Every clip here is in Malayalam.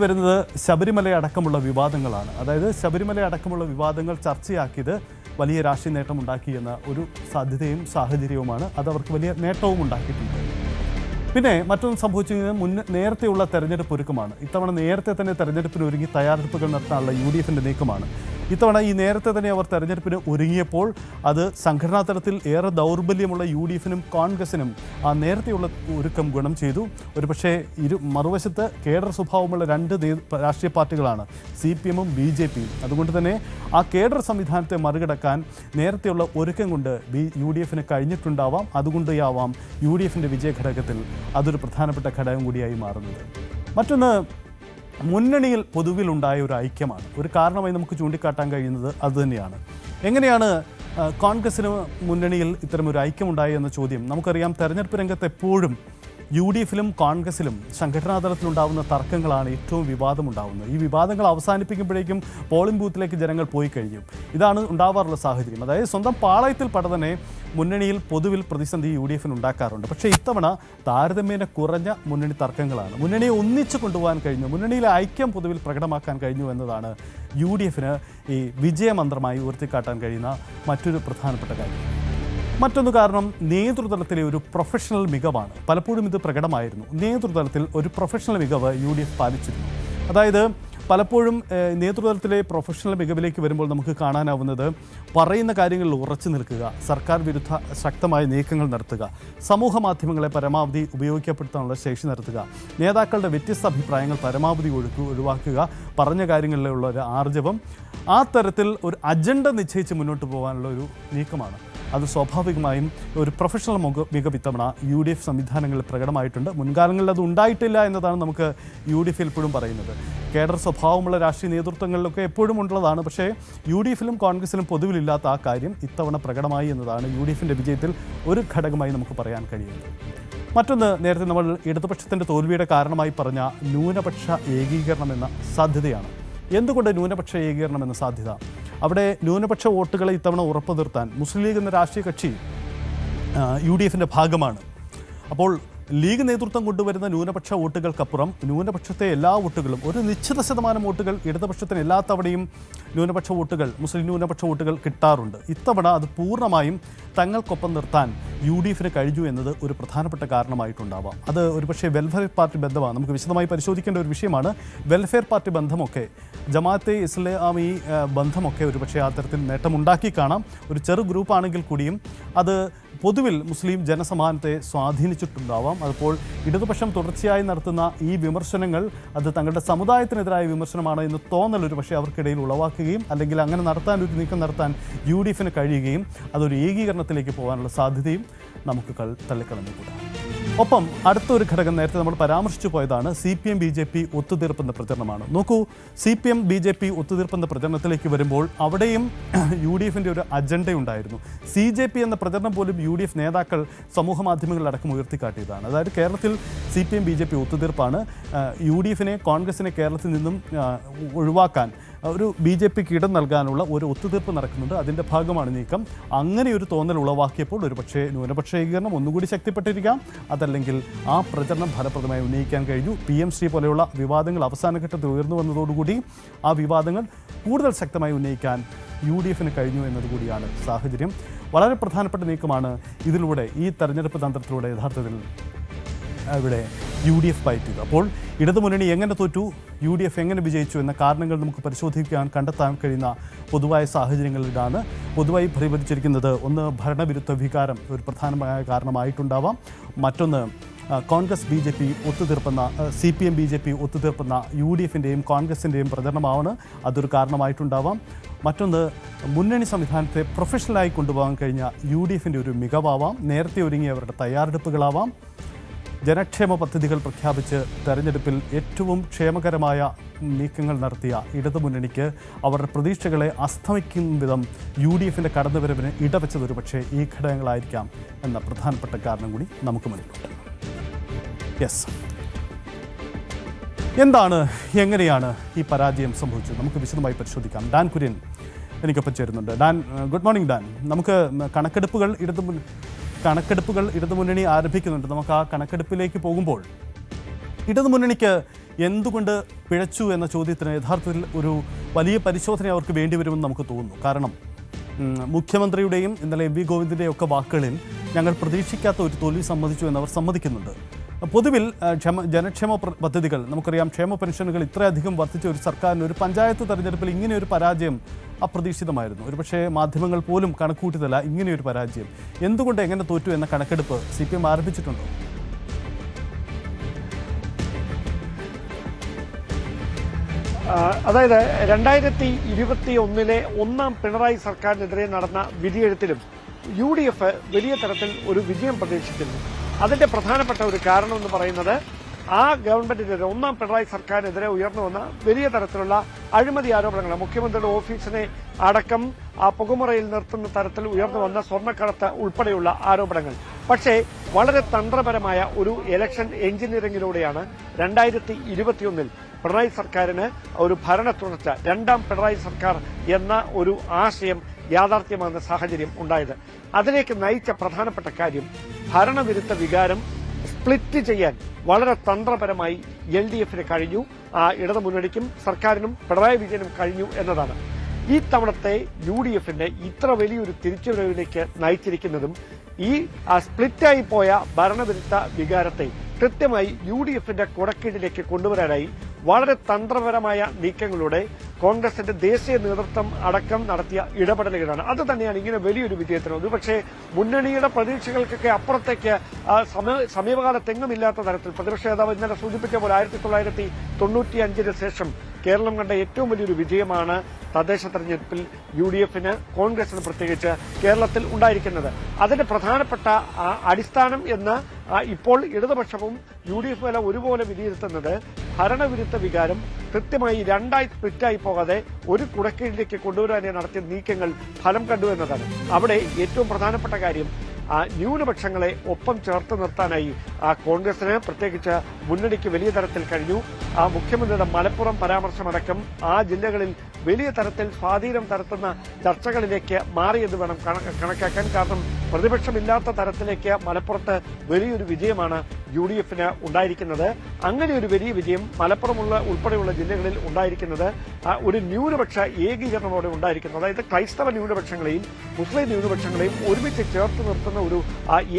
വരുന്നത് ശബരിമല അടക്കമുള്ള വിവാദങ്ങളാണ്. അതായത് ശബരിമല അടക്കമുള്ള വിവാദങ്ങൾ ചർച്ചയാക്കിയത് വലിയ രാഷ്ട്രീയ നേട്ടമുണ്ടാക്കി എന്ന ഒരു സാധ്യതയും സാഹചര്യവുമാണ്. അത് അവർക്ക് വലിയ നേട്ടവും ഉണ്ടാക്കിയിട്ടുണ്ട്. പിന്നെ മറ്റൊന്ന് സംഭവിച്ചിരിക്കുന്നത് നേരത്തെയുള്ള തെരഞ്ഞെടുപ്പ് ഒരുക്കമാണ്. ഇത്തവണ നേരത്തെ തന്നെ തെരഞ്ഞെടുപ്പിന് ഒരുങ്ങി തയ്യാറെടുപ്പുകൾ നടത്താനുള്ള UDFിൻ്റെ നീക്കമാണ്. ഇത്തവണ ഈ നേരത്തെ തന്നെ അവർ തെരഞ്ഞെടുപ്പിന് ഒരുങ്ങിയപ്പോൾ അത് സംഘടനാ തലത്തിൽ ഏറെ ദൗർബല്യമുള്ള UDFിനും കോൺഗ്രസിനും ആ നേരത്തെയുള്ള ഒരുക്കം ഗുണം ചെയ്തു. ഒരുപക്ഷെ മറുവശത്ത് കേഡർ സ്വഭാവമുള്ള രണ്ട് രാഷ്ട്രീയ പാർട്ടികളാണ് CPM-ഉം BJP-യും. അതുകൊണ്ട് തന്നെ ആ കേഡർ സംവിധാനത്തെ മറികടക്കാൻ നേരത്തെയുള്ള ഒരുക്കം കൊണ്ട് UDFിന് കഴിഞ്ഞിട്ടുണ്ടാവാം. അതുകൊണ്ടാവാം UDFിൻ്റെ വിജയഘടകത്തിൽ അതൊരു പ്രധാനപ്പെട്ട ഘടകം കൂടിയായി മാറുന്നത്. മറ്റൊന്ന്, മുന്നണിയിൽ പൊതുവിലുണ്ടായ ഒരു ഐക്യമാണ്. ഒരു കാരണമായി നമുക്ക് ചൂണ്ടിക്കാട്ടാൻ കഴിയുന്നത് അതുതന്നെയാണ്. എങ്ങനെയാണ് കോൺഗ്രസിന് മുന്നണിയിൽ ഇത്തരമൊരു ഐക്യമുണ്ടായി എന്ന ചോദ്യം നമുക്കറിയാം. തെരഞ്ഞെടുപ്പ് രംഗത്ത് എപ്പോഴും UDFിലും കോൺഗ്രസിലും സംഘടനാ തലത്തിലുണ്ടാകുന്ന തർക്കങ്ങളാണ് ഏറ്റവും വിവാദമുണ്ടാകുന്നത്. ഈ വിവാദങ്ങൾ അവസാനിപ്പിക്കുമ്പോഴേക്കും പോളിംഗ് ബൂത്തിലേക്ക് ജനങ്ങൾ പോയി കഴിയും. ഇതാണ് ഉണ്ടാവാറുള്ള സാഹചര്യം. അതായത് സ്വന്തം പാളയത്തിൽ പട തന്നെ മുന്നണിയിൽ പൊതുവിൽ പ്രതിസന്ധി UDFിന് ഉണ്ടാക്കാറുണ്ട്. പക്ഷേ ഇത്തവണ താരതമ്യേന കുറഞ്ഞ മുന്നണി തർക്കങ്ങളാണ്. മുന്നണിയെ ഒന്നിച്ചു കൊണ്ടുപോകാൻ കഴിഞ്ഞു, മുന്നണിയിലെ ഐക്യം പൊതുവിൽ പ്രകടമാക്കാൻ കഴിഞ്ഞു എന്നതാണ് UDFിന് ഈ വിജയമന്ത്രമായി ഉയർത്തിക്കാട്ടാൻ കഴിയുന്ന മറ്റൊരു പ്രധാനപ്പെട്ട കാര്യം. മറ്റൊന്ന് കാരണം നേതൃതലത്തിലെ ഒരു പ്രൊഫഷണൽ മികവാണ്. പലപ്പോഴും ഇത് പ്രകടമായിരുന്നു. നേതൃതലത്തിൽ ഒരു പ്രൊഫഷണൽ മികവ് UDF പാലിച്ചിരുന്നു. അതായത് പലപ്പോഴും നേതൃതലത്തിലെ പ്രൊഫഷണൽ മികവിലേക്ക് വരുമ്പോൾ നമുക്ക് കാണാനാവുന്നത് പറയുന്ന കാര്യങ്ങളിൽ ഉറച്ചു നിൽക്കുക, സർക്കാർ വിരുദ്ധ ശക്തമായ നീക്കങ്ങൾ നടത്തുക, സമൂഹ മാധ്യമങ്ങളെ പരമാവധി ഉപയോഗിക്കപ്പെടുത്താനുള്ള ശേഷി നടത്തുക, നേതാക്കളുടെ വ്യത്യസ്ത അഭിപ്രായങ്ങൾ പരമാവധി ഒഴിവാക്കുക, പറഞ്ഞ കാര്യങ്ങളിലുള്ള ഒരു ആർജവം, ആ തരത്തിൽ ഒരു അജണ്ട നിശ്ചയിച്ച് മുന്നോട്ട് പോകാനുള്ള ഒരു നീക്കമാണ്. അത് സ്വാഭാവികമായും ഒരു പ്രൊഫഷണൽ മികവ് ഇത്തവണ UDF സംവിധാനങ്ങളിൽ പ്രകടമായിട്ടുണ്ട്. മുൻകാലങ്ങളിൽ അത് ഉണ്ടായിട്ടില്ല എന്നതാണ് നമുക്ക് UDF എപ്പോഴും പറയുന്നത്. കേഡർ സ്വഭാവമുള്ള രാഷ്ട്രീയ നേതൃത്വങ്ങളിലൊക്കെ എപ്പോഴും ഉള്ളതാണ്. പക്ഷേ UDFിലും കോൺഗ്രസിലും പൊതുവിലില്ലാത്ത ആ കാര്യം ഇത്തവണ പ്രകടമായി എന്നതാണ് UDFിൻ്റെ വിജയത്തിൽ ഒരു ഘടകമായി നമുക്ക് പറയാൻ കഴിയുന്നത്. മറ്റൊന്ന്, നേരത്തെ നമ്മൾ ഇടതുപക്ഷത്തിൻ്റെ തോൽവിയുടെ കാരണമായി പറഞ്ഞ ന്യൂനപക്ഷ ഏകീകരണം എന്ന സാധ്യതയാണ്. എന്തുകൊണ്ട് ന്യൂനപക്ഷ ഏകീകരണം എന്ന സാധ്യത? അവിടെ ന്യൂനപക്ഷ വോട്ടുകളെ ഇത്തവണ ഉറപ്പു നിർത്താൻ മുസ്ലിം ലീഗ് എന്ന രാഷ്ട്രീയ കക്ഷി UDFിൻ്റെ ഭാഗമാണ്. അപ്പോൾ ലീഗ് നേതൃത്വം കൊണ്ടുവരുന്ന ന്യൂനപക്ഷ വോട്ടുകൾക്കപ്പുറം ന്യൂനപക്ഷത്തെ എല്ലാ വോട്ടുകളും, ഒരു നിശ്ചിത ശതമാനം വോട്ടുകൾ ഇടതുപക്ഷത്തിന് എല്ലാ തവണയും ന്യൂനപക്ഷ വോട്ടുകൾ, മുസ്ലിം ന്യൂനപക്ഷ വോട്ടുകൾ കിട്ടാറുണ്ട്. ഇത്തവണ അത് പൂർണ്ണമായും തങ്ങൾക്കൊപ്പം നിർത്താൻ UDFിന് കഴിഞ്ഞു എന്നത് ഒരു പ്രധാനപ്പെട്ട കാരണമായിട്ടുണ്ടാവാം. അത് ഒരുപക്ഷെ വെൽഫെയർ പാർട്ടി ബന്ധമാണ്. നമുക്ക് വിശദമായി പരിശോധിക്കേണ്ട ഒരു വിഷയമാണ്. വെൽഫെയർ പാർട്ടി ബന്ധമൊക്കെ, ജമാഅത്തെ ഇസ്ലാമി ബന്ധമൊക്കെ ഒരുപക്ഷെ ആ തരത്തിൽ നേട്ടമുണ്ടാക്കി കാണാം. ഒരു ചെറു ഗ്രൂപ്പാണെങ്കിൽ കൂടിയും അത് പൊതുവിൽ മുസ്ലിം ജനസമാനത്തെ സ്വാധീനിച്ചിട്ടുണ്ടാവാം. അപ്പോൾ ഇടതുപക്ഷം തുടർച്ചയായി നടത്തുന്ന ഈ വിമർശനങ്ങൾ അത് തങ്ങളുടെ സമുദായത്തിനെതിരായ വിമർശനമാണ് എന്ന് തോന്നൽ ഒരു പക്ഷേ അവർക്കിടയിൽ ഉളവാക്കുകയും അല്ലെങ്കിൽ അങ്ങനെ നടത്താൻ ഒരു നീക്കം നടത്താൻ UDFിന് കഴിയുകയും അതൊരു ഏകീകരണത്തിലേക്ക് പോകാനുള്ള സാധ്യതയും നമുക്ക് തള്ളിക്കളഞ്ഞുകൂടാ. ഒപ്പം അടുത്തൊരു ഘടകം നേരത്തെ നമ്മൾ പരാമർശിച്ചു പോയതാണ് CPM BJP ഒത്തുതീർപ്പെന്ന പ്രചരണമാണ്. നോക്കൂ, CPM BJP ഒത്തുതീർപ്പെന്ന പ്രചരണത്തിലേക്ക് വരുമ്പോൾ അവിടെയും UDFിൻ്റെ ഒരു അജണ്ടയുണ്ടായിരുന്നു. CJP എന്ന പ്രചരണം പോലും UDF നേതാക്കൾ സമൂഹ മാധ്യമങ്ങളിലടക്കം ഉയർത്തിക്കാട്ടിയതാണ്. അതായത് കേരളത്തിൽ CPM BJP ഒത്തുതീർപ്പാണ്. UDFിനെ, കോൺഗ്രസിനെ കേരളത്തിൽ നിന്നും ഒഴിവാക്കാൻ ഒരു BJPക്ക് ഇടം നൽകാനുള്ള ഒരു ഒത്തുതീർപ്പ് നടക്കുന്നുണ്ട്. അതിൻ്റെ ഭാഗമാണ് നീക്കം. അങ്ങനെ ഒരു തോന്നൽ ഉളവാക്കിയപ്പോൾ ഒരുപക്ഷെ ന്യൂനപക്ഷ ഏകീകരണം ഒന്നുകൂടി ശക്തിപ്പെട്ടിരിക്കാം. അതല്ലെങ്കിൽ ആ പ്രചരണം ഫലപ്രദമായി ഉന്നയിക്കാൻ കഴിഞ്ഞു. PM ശ്രീ പോലെയുള്ള വിവാദങ്ങൾ അവസാന ഘട്ടത്തിൽ ഉയർന്നു വന്നതോടുകൂടി ആ വിവാദങ്ങൾ കൂടുതൽ ശക്തമായി ഉന്നയിക്കാൻ UDFിന് കഴിഞ്ഞു എന്നതുകൂടിയാണ് സാഹചര്യം. വളരെ പ്രധാനപ്പെട്ട നീക്കമാണ് ഇതിലൂടെ, ഈ തെരഞ്ഞെടുപ്പ് തന്ത്രത്തിലൂടെ യഥാർത്ഥത്തിൽ ഇവിടെ UDF പയറ്റിയത്. അപ്പോൾ ഇടതുമുന്നണി എങ്ങനെ തോറ്റു, UDF എങ്ങനെ വിജയിച്ചു എന്ന കാരണങ്ങൾ നമുക്ക് കണ്ടെത്താൻ കഴിയുന്ന പൊതുവായ സാഹചര്യങ്ങളിലാണ് പൊതുവായി പ്രതിഫലിച്ചിരിക്കുന്നത്. ഒന്ന്, ഭരണവിരുദ്ധ വികാരം ഒരു പ്രധാനമായ കാരണമായിട്ടുണ്ടാവാം. മറ്റൊന്ന്, കോൺഗ്രസ് BJP ഒത്തുതീർപ്പെന്ന, CPM BJP ഒത്തുതീർപ്പെന്ന UDFിൻ്റെയും കോൺഗ്രസിൻ്റെയും പ്രചരണമാണ്, അതൊരു കാരണമായിട്ടുണ്ടാവാം. മറ്റൊന്ന്, മുന്നണി സംവിധാനത്തെ പ്രൊഫഷണലായി കൊണ്ടുപോകാൻ കഴിഞ്ഞ UDFിൻ്റെ ഒരു മികവാവാം. നേരത്തെ ഒരുങ്ങിയവരുടെ തയ്യാറെടുപ്പുകളാവാം. ജനക്ഷേമ പദ്ധതികൾ പ്രഖ്യാപിച്ച് തെരഞ്ഞെടുപ്പിൽ ഏറ്റവും ക്ഷേമകരമായ നീക്കങ്ങൾ നടത്തിയ ഇടതുമുന്നണിക്ക് അവരുടെ പ്രതീക്ഷകളെ അസ്തമിക്കുന്ന വിധം UDFിൻ്റെ കടന്നുവരവിന് ഇടവെച്ചതൊരു പക്ഷേ ഈ ഘടകങ്ങളായിരിക്കാം എന്ന പ്രധാനപ്പെട്ട കാരണം കൂടി നമുക്ക് മുന്നിലുണ്ട്. എന്താണ്, എങ്ങനെയാണ് ഈ പരാജയം സംഭവിച്ചത്? നമുക്ക് വിശദമായി പരിശോധിക്കാം. ഡാൻ കുര്യൻ എനിക്കൊപ്പം ചേരുന്നുണ്ട്. Dan, good morning Dan. നമുക്ക് കണക്കെടുപ്പുകൾ ഇടതുമുന്നണി ആരംഭിക്കുന്നുണ്ട്. നമുക്ക് ആ കണക്കെടുപ്പിലേക്ക് പോകുമ്പോൾ ഇടതുമുന്നണിക്ക് എന്തുകൊണ്ട് പിഴച്ചു എന്ന ചോദ്യത്തിന് യഥാർത്ഥത്തിൽ ഒരു വലിയ പരിശോധന അവർക്ക് വേണ്ടിവരുമെന്ന് നമുക്ക് തോന്നുന്നു. കാരണം മുഖ്യമന്ത്രിയുടെയും ഇന്നലെ എം വി ഗോവിന്ദിൻ്റെയും ഒക്കെ വാക്കുകളിൽ ഞങ്ങൾ പ്രതീക്ഷിക്കാത്ത ഒരു തോൽവി സമ്മതിച്ചു എന്നവർ സമ്മതിക്കുന്നുണ്ട്. പൊതുവിൽ ജനക്ഷേമ പദ്ധതികൾ നമുക്കറിയാം, ക്ഷേമ പെൻഷനുകൾ ഇത്രയധികം വർദ്ധിച്ച ഒരു സർക്കാരിന് ഒരു പഞ്ചായത്ത് തെരഞ്ഞെടുപ്പിൽ ഇങ്ങനെയൊരു പരാജയം അപ്രതീക്ഷിതമായിരുന്നു. ഒരുപക്ഷെ മാധ്യമങ്ങൾ പോലും കണക്കൂട്ടിയതല്ല ഇങ്ങനെയൊരു പരാജയം. എന്തുകൊണ്ട് എങ്ങനെ തോറ്റു എന്ന കണക്കെടുപ്പ് CPM ആരംഭിച്ചിട്ടുണ്ടോ? അതായത് 2021 ഒന്നാം പിണറായി സർക്കാരിനെതിരെ നടന്ന വിധിയെഴുത്തിലും UDF വലിയ തരത്തിൽ ഒരു വിജയം പ്രതീക്ഷിച്ചിരുന്നു. അതിന്റെ പ്രധാനപ്പെട്ട ഒരു കാരണം എന്ന് പറയുന്നത് ആ ഗവൺമെന്റിനെതിരെ ഒന്നാം പിണറായി സർക്കാരിനെതിരെ ഉയർന്നു വന്ന വലിയ തരത്തിലുള്ള അഴിമതി ആരോപണങ്ങൾ, മുഖ്യമന്ത്രിയുടെ ഓഫീസിനെ അടക്കം ആ പുകമുറയിൽ നിർത്തുന്ന തരത്തിൽ ഉയർന്നു വന്ന സ്വർണ്ണക്കടത്ത് ഉൾപ്പെടെയുള്ള ആരോപണങ്ങൾ. പക്ഷേ വളരെ തന്ത്രപരമായ ഒരു ഇലക്ഷൻ എഞ്ചിനീയറിംഗിലൂടെയാണ് 2021 പിണറായി സർക്കാരിന് ഒരു ഭരണ തുടർച്ച, രണ്ടാം പിണറായി സർക്കാർ എന്ന ഒരു ആശയം യാഥാർത്ഥ്യമാകുന്ന സാഹചര്യം ഉണ്ടായത്. അതിലേക്ക് നയിച്ച പ്രധാനപ്പെട്ട കാര്യം ഭരണവിരുദ്ധ വികാരം സ്പ്ലിറ്റ് ചെയ്യാൻ വളരെ തന്ത്രപരമായി LDFന് കഴിഞ്ഞു. ഇടതു മുന്നണിക്കും സർക്കാരിനും പിണറായി വിജയനും കഴിഞ്ഞു എന്നതാണ്. ഈ തവണത്തെ UDFന്റെ ഇത്ര വലിയൊരു തിരിച്ചുവരവിലേക്ക് നയിച്ചിരിക്കുന്നതും ഈ സ്പ്ലിറ്റായി പോയ ഭരണവിരുദ്ധ വികാരത്തെ കൃത്യമായി UDFന്റെ കുടക്കീഴിലേക്ക് കൊണ്ടുവരാനായി വളരെ തന്ത്രപരമായ നീക്കങ്ങളുടെ കോൺഗ്രസിന്റെ ദേശീയ നേതൃത്വം അടക്കം നടത്തിയ ഇടപെടലുകളാണ്. അത് തന്നെയാണ് ഇങ്ങനെ വലിയൊരു വിജയത്തിന്. ഒരുപക്ഷെ മുന്നണിയുടെ പ്രതീക്ഷകൾക്കൊക്കെ അപ്പുറത്തേക്ക് സമീപകാലത്തെങ്ങുമില്ലാത്ത തരത്തിൽ പ്രതിപക്ഷ നേതാവ് ഇന്നലെ സൂചിപ്പിച്ച പോലെ 1995 ശേഷം കേരളം കണ്ട ഏറ്റവും വലിയൊരു വിജയമാണ് തദ്ദേശ തെരഞ്ഞെടുപ്പിൽ UDFന്, കോൺഗ്രസിന് പ്രത്യേകിച്ച് കേരളത്തിൽ ഉണ്ടായിരിക്കുന്നത്. അതിന്റെ പ്രധാനപ്പെട്ട അടിസ്ഥാനം എന്ന് ഇപ്പോൾ ഇടതുപക്ഷവും UDF ഒരുപോലെ വിലയിരുത്തുന്നത് ഭരണവിരുദ്ധ വികാരം കൃത്യമായി രണ്ടായി സ്പ്ലിറ്റായി പോകാതെ ഒരു കുടക്കീഴിലേക്ക് കൊണ്ടുവരാൻ നടത്തിയ നീക്കങ്ങൾ ഫലം കണ്ടു എന്നതാണ്. അവിടെ ഏറ്റവും പ്രധാനപ്പെട്ട കാര്യം ന്യൂനപക്ഷങ്ങളെ ഒപ്പം ചേർത്ത് നിർത്താനായി കോൺഗ്രസിന് പ്രത്യേകിച്ച് മുന്നണിക്ക് വലിയ തരത്തിൽ കഴിഞ്ഞു. മുഖ്യമന്ത്രിയുടെ മലപ്പുറം പരാമർശമടക്കം ആ ജില്ലകളിൽ വലിയ തരത്തിൽ സ്വാധീനം നടത്തുന്ന ചർച്ചകളിലേക്ക് മാറിയെന്ന് വേണം കണക്കാക്കാൻ. കാരണം പ്രതിപക്ഷമില്ലാത്ത തരത്തിലേക്ക് മലപ്പുറത്ത് വലിയൊരു വിജയമാണ് UDFന് ഉണ്ടായിരിക്കുന്നത്. അങ്ങനെ ഒരു വലിയ വിജയം മലപ്പുറം ഉൾപ്പെടെയുള്ള ജില്ലകളിൽ ഉണ്ടായിരിക്കുന്നത് ഒരു ന്യൂനപക്ഷ ഏകീകരണത്തോടെ ഉണ്ടായിരിക്കുന്നത്. അതായത് ക്രൈസ്തവ ന്യൂനപക്ഷങ്ങളെയും മുസ്ലിം ന്യൂനപക്ഷങ്ങളെയും ഒരുമിച്ച് ചേർത്ത് നിർത്തുന്ന ഒരു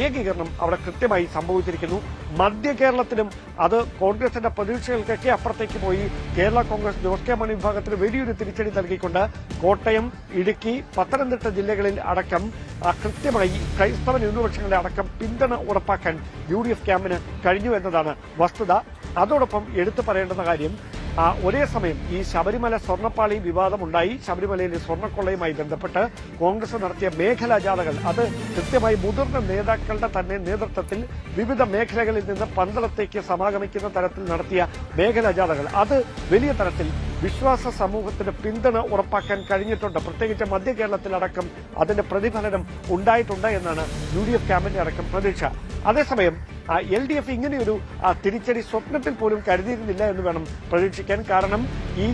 ഏകീകരണം അവിടെ കൃത്യമായി സംഭവിച്ചിരിക്കുന്നു. മധ്യ കേരളത്തിലും അത് കോൺഗ്രസിന്റെ പ്രതീക്ഷകൾക്കൊക്കെ അപ്പുറത്തേക്ക് പോയി. കേരള കോൺഗ്രസ് ജോസ് കെ മാണി വിഭാഗത്തിന് വലിയൊരു തിരിച്ചടി നൽകിക്കൊണ്ട് കോട്ടയം, ഇടുക്കി, പത്തനംതിട്ട ജില്ലകളിൽ അടക്കം കൃത്യമായി ക്രൈസ്തവ ന്യൂനപക്ഷങ്ങളുടെ അടക്കം പിന്തുണ ഉറപ്പാക്കാൻ UDF ക്യാമ്പിന് കഴിഞ്ഞു എന്നതാണ് വസ്തുത. അതോടൊപ്പം എടുത്തു പറയേണ്ടുന്ന കാര്യം, ഒരേ സമയം ഈ ശബരിമല സ്വർണ്ണപ്പാളി വിവാദമുണ്ടായി. ശബരിമലയിലെ സ്വർണ്ണക്കൊള്ളയുമായി ബന്ധപ്പെട്ട് കോൺഗ്രസ് നടത്തിയ മേഖലാ ജാഥകൾ, അത് കൃത്യമായി മുതിർന്ന നേതാക്കളുടെ തന്നെ നേതൃത്വത്തിൽ വിവിധ മേഖലകളിൽ നിന്ന് പന്തളത്തേക്ക് സമാഗമിക്കുന്ന തരത്തിൽ നടത്തിയ മേഖലാ ജാഥകൾ, അത് വലിയ തരത്തിൽ വിശ്വാസ സമൂഹത്തിന് പിന്തുണ ഉറപ്പാക്കാൻ കഴിഞ്ഞിട്ടുണ്ട്. പ്രത്യേകിച്ച് മധ്യ കേരളത്തിലടക്കം അതിന്റെ പ്രതിഫലനം ഉണ്ടായിട്ടുണ്ട് എന്നാണ് UDF ക്യാമ്പിന്റെ അടക്കം പ്രതീക്ഷ. അതേസമയം LDF ഇങ്ങനെയൊരു തിരിച്ചടി സ്വപ്നത്തിൽ പോലും കരുതിയിരുന്നില്ല എന്ന് വേണം പ്രതീക്ഷിക്കാൻ. കാരണം ഈ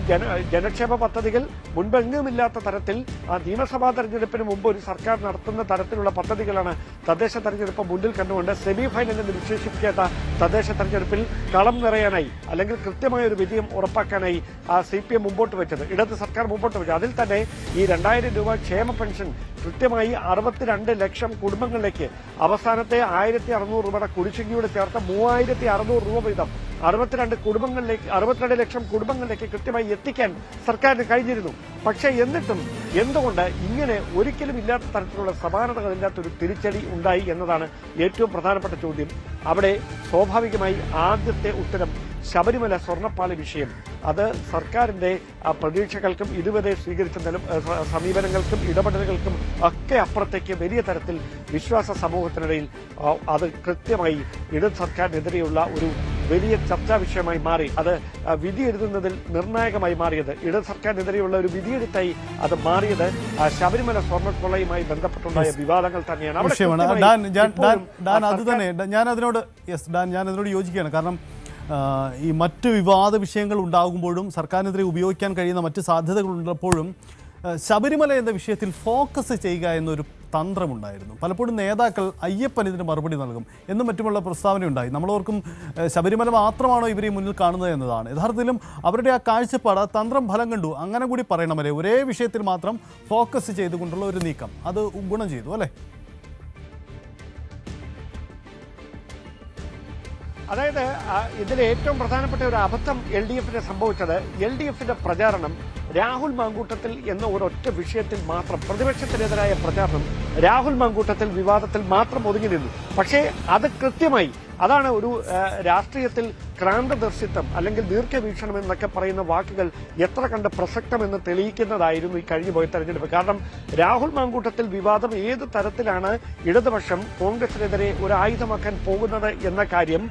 ജനക്ഷേമ പദ്ധതികൾ മുൻപെങ്ങുമില്ലാത്ത തരത്തിൽ നിയമസഭാ തെരഞ്ഞെടുപ്പിന് മുമ്പ് ഒരു സർക്കാർ നടത്തുന്ന തരത്തിലുള്ള പദ്ധതികളാണ് തദ്ദേശ തെരഞ്ഞെടുപ്പ് മുന്നിൽ കണ്ടുകൊണ്ട് സെമി ഫൈനൽ എന്ന് വിശേഷിപ്പിക്കാത്ത തദ്ദേശ തെരഞ്ഞെടുപ്പിൽ കളം നിറയാനായി അല്ലെങ്കിൽ കൃത്യമായ ഒരു വിജയം ഉറപ്പാക്കാനായി CPM മുമ്പോട്ട് വെച്ചത്, ഇടത് സർക്കാർ മുമ്പോട്ട് വെച്ചത്. അതിൽ തന്നെ ഈ 2000 രൂപ ക്ഷേമ പെൻഷൻ കൃത്യമായി 62 ലക്ഷം കുടുംബങ്ങളിലേക്ക് അവസാനത്തെ 1600 രൂപയുടെ കുടിശ്ശികയോട് ചേർത്ത് 3600 രൂപ വീതം 62 ലക്ഷം കുടുംബങ്ങളിലേക്ക് കൃത്യമായി എത്തിക്കാൻ സർക്കാരിന് കഴിഞ്ഞിരുന്നു. പക്ഷേ എന്നിട്ടും എന്തുകൊണ്ട് ഇങ്ങനെ ഒരിക്കലും ഇല്ലാത്ത തരത്തിലുള്ള സമാനതകളില്ലാത്തൊരു തിരിച്ചടി ഉണ്ടായി എന്നതാണ് ഏറ്റവും പ്രധാനപ്പെട്ട ചോദ്യം. അവിടെ സ്വാഭാവികമായി ആദ്യത്തെ ഉത്തരം ശബരിമല സ്വർണ്ണപ്പാളി വിഷയം. അത് സർക്കാരിന്റെ പ്രതീക്ഷകൾക്കും ഇതുവരെ സ്വീകരിച്ച സമീപനങ്ങൾക്കും ഇടപെടലുകൾക്കും ഒക്കെ അപ്പുറത്തേക്ക് വലിയ തരത്തിൽ വിശ്വാസ സമൂഹത്തിനിടയിൽ അത് കൃത്യമായി ഇടത് സർക്കാരിനെതിരെയുള്ള ഒരു വലിയ ചർച്ചാ വിഷയമായി മാറി. അത് വിധി എഴുതുന്നതിൽ നിർണായകമായി മാറിയത്, ഇടത് സർക്കാരിനെതിരെയുള്ള ഒരു വിധിയെഴുത്തായി അത് മാറിയത് ശബരിമല സ്വർണ്ണക്കൊള്ളയുമായി ബന്ധപ്പെട്ടുണ്ടായ വിവാദങ്ങൾ തന്നെയാണ്. ഞാൻ അതിനോട് യോജിക്കുകയാണ്. കാരണം ഈ മറ്റ് വിവാദ വിഷയങ്ങൾ ഉണ്ടാകുമ്പോഴും സർക്കാരിനെതിരെ ഉപയോഗിക്കാൻ കഴിയുന്ന മറ്റ് സാധ്യതകളുള്ളപ്പോഴും ശബരിമല എന്ന വിഷയത്തിൽ ഫോക്കസ് ചെയ്യുക എന്നൊരു തന്ത്രമുണ്ടായിരുന്നു. പലപ്പോഴും നേതാക്കൾ അയ്യപ്പൻ ഇതിന് മറുപടി നൽകും എന്നും മറ്റുമുള്ള പ്രസ്താവനയുണ്ടായി. നമ്മളോർക്കും ശബരിമല മാത്രമാണോ ഇവരെ മുന്നിൽ കാണുന്നത് എന്നതാണ്. യഥാർത്ഥത്തിലും അവരുടെ ആ കാഴ്ചപ്പാട് തന്ത്രം ഫലം കണ്ടു, അങ്ങനെ കൂടി പറയണമല്ലേ. ഒരേ വിഷയത്തിൽ മാത്രം ഫോക്കസ് ചെയ്തുകൊണ്ടുള്ള ഒരു നീക്കം അത് ഗുണം ചെയ്തു അല്ലേ? അതായത് ഇതിലെ ഏറ്റവും പ്രധാനപ്പെട്ട ഒരു അബദ്ധം എൽ ഡി എഫിന് സംഭവിച്ചത്, എൽ ഡി എഫിന്റെ പ്രചാരണം രാഹുൽ മാങ്കൂട്ടത്തിൽ എന്ന ഒരൊറ്റ വിഷയത്തിൽ മാത്രം, പ്രതിപക്ഷത്തിനെതിരായ പ്രചാരണം രാഹുൽ മാങ്കൂട്ടത്തിൽ വിവാദത്തിൽ മാത്രം ഒതുങ്ങി നിന്നു. പക്ഷേ അത് കൃത്യമായി, അതാണ് ഒരു രാഷ്ട്രീയത്തിൽ ക്രാന്തദർശിത്വം അല്ലെങ്കിൽ ദീർഘവീക്ഷണം എന്നൊക്കെ പറയുന്ന വാക്കുകൾ എത്ര കണ്ട് പ്രസക്തമെന്ന് തെളിയിക്കുന്നതായിരുന്നു ഈ കഴിഞ്ഞുപോയ തെരഞ്ഞെടുപ്പ്. കാരണം രാഹുൽ മാങ്കൂട്ടത്തിൽ വിവാദം ഏത് തരത്തിലാണ് ഇടതുപക്ഷം കോൺഗ്രസിനെതിരെ ഒരു ആയുധമാക്കാൻ പോകുന്നത് എന്ന കാര്യം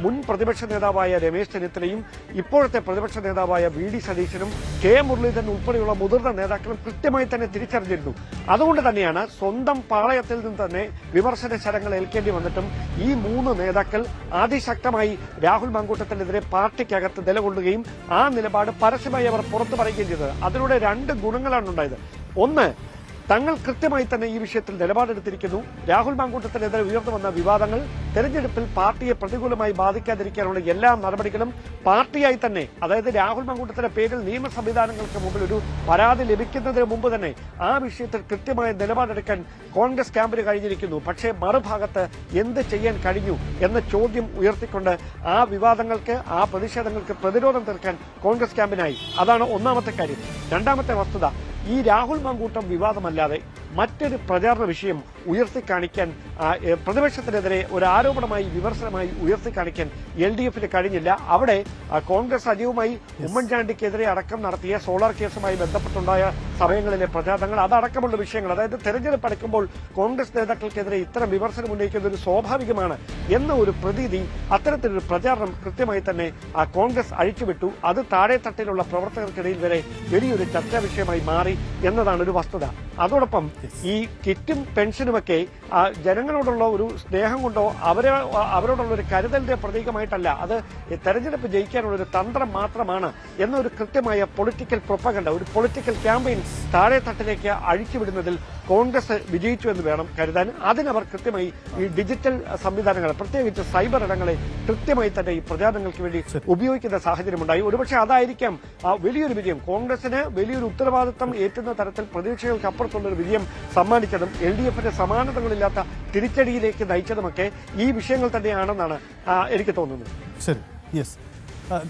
മുൻ പ്രതിപക്ഷ നേതാവായ രമേശ് ചെന്നിത്തലയും ഇപ്പോഴത്തെ പ്രതിപക്ഷ നേതാവായ വി ഡി സതീശനും കെ മുരളീധരൻ ഉൾപ്പെടെയുള്ള മുതിർന്ന നേതാക്കളും കൃത്യമായി തന്നെ തിരിച്ചറിഞ്ഞിരുന്നു. അതുകൊണ്ട് തന്നെയാണ് സ്വന്തം പാളയത്തിൽ നിന്ന് തന്നെ വിമർശന ശരങ്ങൾ ഏൽക്കേണ്ടി വന്നിട്ടും ഈ മൂന്ന് നേതാക്കൾ അതിശക്തമായി രാഹുൽ മാങ്കൂട്ടത്തിനെതിരെ പാർട്ടിക്കകത്ത് നിലകൊള്ളുകയും ആ നിലപാട് പരസ്യമായി അവർ പുറത്തു പറയുകയും ചെയ്തത്. അതിലൂടെ രണ്ട് ഗുണങ്ങളാണ് ഉണ്ടായത്. ഒന്ന്, തങ്ങൾ കൃത്യമായി തന്നെ ഈ വിഷയത്തിൽ നിലപാടെടുത്തിരിക്കുന്നു. രാഹുൽ മാങ്കൂട്ടത്തിനെതിരെ ഉയർന്നു വന്ന വിവാദങ്ങൾ തെരഞ്ഞെടുപ്പിൽ പാർട്ടിയെ പ്രതികൂലമായി ബാധിക്കാതിരിക്കാനുള്ള എല്ലാ നടപടികളും പാർട്ടിയായി തന്നെ, അതായത് രാഹുൽ മാങ്കൂട്ടത്തിന്റെ പേരിൽ നിയമ സംവിധാനങ്ങൾക്ക് മുമ്പിൽ ഒരു പരാതി ലഭിക്കുന്നതിന് മുമ്പ് തന്നെ ആ വിഷയത്തിൽ കൃത്യമായ നിലപാടെടുക്കാൻ കോൺഗ്രസ് ക്യാമ്പിന് കഴിഞ്ഞിരിക്കുന്നു. പക്ഷേ മറുഭാഗത്ത് എന്ത് ചെയ്യാൻ കഴിഞ്ഞു എന്ന ചോദ്യം ഉയർത്തിക്കൊണ്ട് ആ വിവാദങ്ങൾക്ക്, ആ പ്രതിഷേധങ്ങൾക്ക് പ്രതിരോധം തീർക്കാൻ കോൺഗ്രസ് ക്യാമ്പിനായി. അതാണ് ഒന്നാമത്തെ കാര്യം. രണ്ടാമത്തെ വസ്തുത, ഈ രാഹുൽ മാങ്കൂട്ടം വിവാദമല്ലാതെ മറ്റൊരു പ്രചാരണ വിഷയം ഉയർത്തിക്കാണിക്കാൻ, പ്രതിപക്ഷത്തിനെതിരെ ഒരു ആരോപണമായി വിമർശനമായി ഉയർത്തിക്കാണിക്കാൻ എൽ ഡി എഫിന് കഴിഞ്ഞില്ല. അവിടെ കോൺഗ്രസ് സജീവമായി ഉമ്മൻചാണ്ടിക്കെതിരെ അടക്കം നടത്തിയ സോളാർ കേസുമായി ബന്ധപ്പെട്ടുണ്ടായ സമയങ്ങളിലെ പ്രചാരണങ്ങൾ, അതടക്കമുള്ള വിഷയങ്ങൾ, അതായത് തെരഞ്ഞെടുപ്പ് അടുക്കുമ്പോൾ കോൺഗ്രസ് നേതാക്കൾക്കെതിരെ ഇത്തരം വിമർശനം ഉന്നയിക്കുന്നത് സ്വാഭാവികമാണ് എന്ന ഒരു പ്രതീതി, അത്തരത്തിലൊരു പ്രചാരണം കൃത്യമായി തന്നെ കോൺഗ്രസ് അഴിച്ചുവിട്ടു. അത് താഴെത്തട്ടിലുള്ള പ്രവർത്തകർക്കിടയിൽ വരെ വലിയൊരു ചർച്ചാ വിഷയമായി മാറി എന്നതാണ് ഒരു വസ്തുത. അതോടൊപ്പം ഈ കിറ്റും പെൻഷനുമൊക്കെ ജനങ്ങളോടുള്ള ഒരു സ്നേഹം കൊണ്ടോ അവരോടുള്ള ഒരു കരുതലിന്റെ പ്രതീകമായിട്ടല്ല, അത് തെരഞ്ഞെടുപ്പ് ജയിക്കാനുള്ള ഒരു തന്ത്രം മാത്രമാണ് എന്നൊരു കൃത്യമായ പൊളിറ്റിക്കൽ പ്രൊപ്പഗണ്ട, ഒരു പൊളിറ്റിക്കൽ ക്യാമ്പയിൻ താഴെത്തട്ടിലേക്ക് അഴിച്ചുവിടുന്നതിൽ കോൺഗ്രസ് വിജയിച്ചു എന്ന് വേണം കരുതാൻ. അതിനവർ കൃത്യമായി ഈ ഡിജിറ്റൽ സംവിധാനങ്ങൾ, പ്രത്യേകിച്ച് സൈബർ ഇടങ്ങളെ കൃത്യമായി തന്നെ ഈ പ്രചാരണങ്ങൾക്ക് വേണ്ടി ഉപയോഗിക്കുന്ന സാഹചര്യമുണ്ടായി. ഒരുപക്ഷെ അതായിരിക്കാം വലിയൊരു വിജയം, കോൺഗ്രസിന് വലിയൊരു ഉത്തരവാദിത്തം ഏറ്റുന്ന തരത്തിൽ പ്രതീക്ഷകൾക്ക് അപ്പുറത്തുള്ളൊരു വിജയം സമ്മാനിച്ചതും എൽ ഡി എഫിന്റെ സമാനതകളില്ലാത്ത തിരിച്ചടിയിലേക്ക് നയിച്ചതുമൊക്കെ ഈ വിഷയങ്ങൾ തന്നെയാണെന്നാണ് എനിക്ക് തോന്നുന്നത്. ശരി, യെസ്,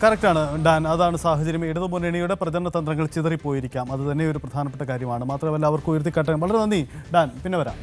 കറക്റ്റാണ് ഡാൻ. അതാണ് സാഹചര്യം. ഇടതുമുന്നണിയുടെ പ്രചരണ തന്ത്രങ്ങൾ ചിതറിപ്പോയിരിക്കാം, അത് തന്നെ ഒരു പ്രധാനപ്പെട്ട കാര്യമാണ്. മാത്രമല്ല അവർക്ക് ഉയർത്തിക്കാട്ടാൻ. വളരെ നന്ദി ഡാൻ, പിന്നെ വരാം.